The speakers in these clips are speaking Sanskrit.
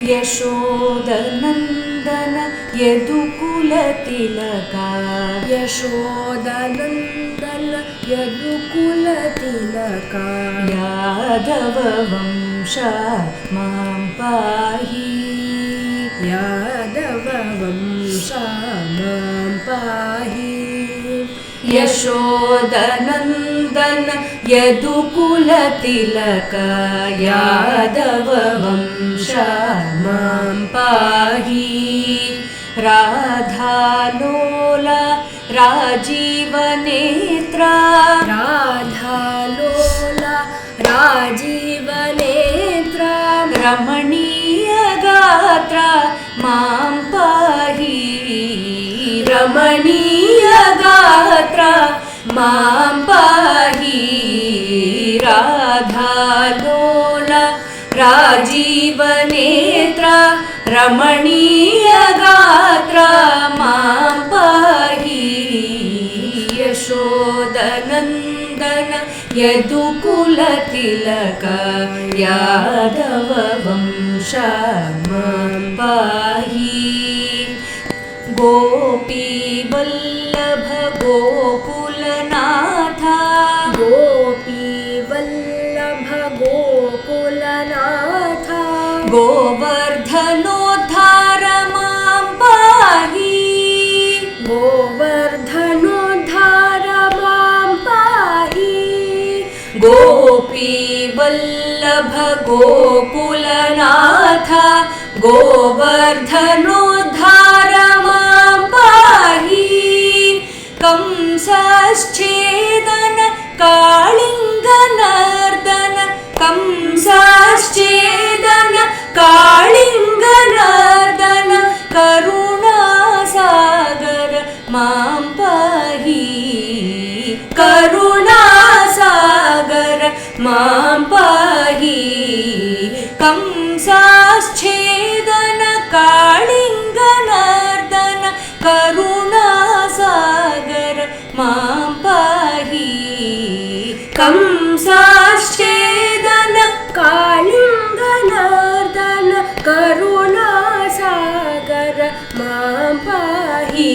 यशोदनन्दन यदुकुलतिलका यशोदनन्दन यदुकुलतिलका यादववंश मां पाहि यादववंश मां पाहि यशोदनन्दन यदुकुलतिलका यादववंश मां पाहि राधालोला राजीवनेत्रा राधालोला राजीवनेत्रा रमणीयगात्रा मां पाहि रमणीयगात्रा मां पाहि राधालोला राजीवनेत्रा रमणीयगात्रा मां पाहि यशोदनन्दन यदुकुलतिलका यादववंश मां पाहि गोपीवल्लभ गोकुलनाथ गोपीवल्लभ गोकुलनाथ गोवर्धनोद्धार मां पाहि गोवर्धनोद्धार मां पाहि गोपीवल्लभ गोकुलनाथ गोवर्धनोद्धार मां पाहि कंसश्छेदन कालिङ्गनर्दन कंसश्छेदन कालिङ्गनर्दन करुणासागर मां पाहि करुणासागर मां पाहि कंसश्छेदन कालिङ्गनर्दन करुणासागर मां पाहि कंसश्छेदन कालिङ्गनर्दन करुणासागर मां पाहि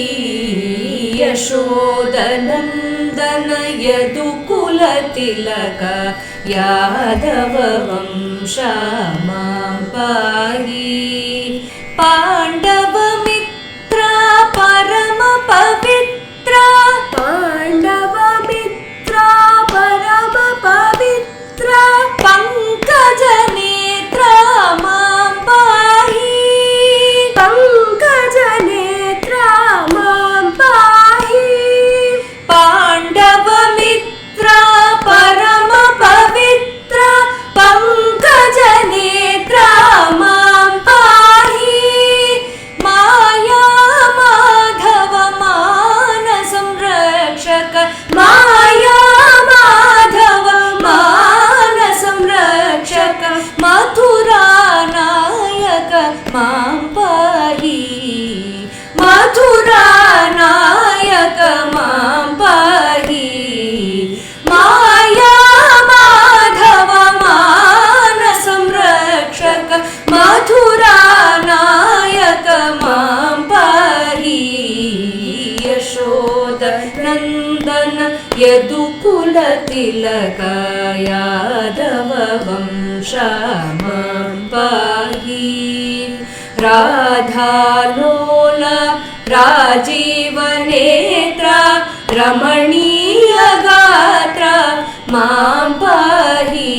यशोदनन्दन यदुकुलतिलका यादववंश मां पाहि पाण्डवमित्रा परमपवित्रा पाण्डवमित्रा परमपवित्रा पङ्कजनेत्रा मां पाहि पङ्कजनेत्रा मां पाहि पाण्डवमित्रा परमपवित्रा पङ्कजनेत्रा मां पाहि माया माधव मानसंरक्षक माया माधव मानसंरक्षक मथुरानायक मां पाहि मथुरानायक मां पाहि माया माधव मानसंरक्षक मथुरानायक मां पाहि यशोदनन्दन यदुकुलतिलका यादववंश मां पाहि राधालोला राजीवनेत्रा रमणीयगात्रा मां पाहि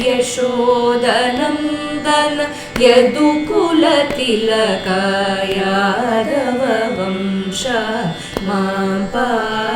यशोदनन्दन यदुकुलतिलका यादववंश मां पाहि।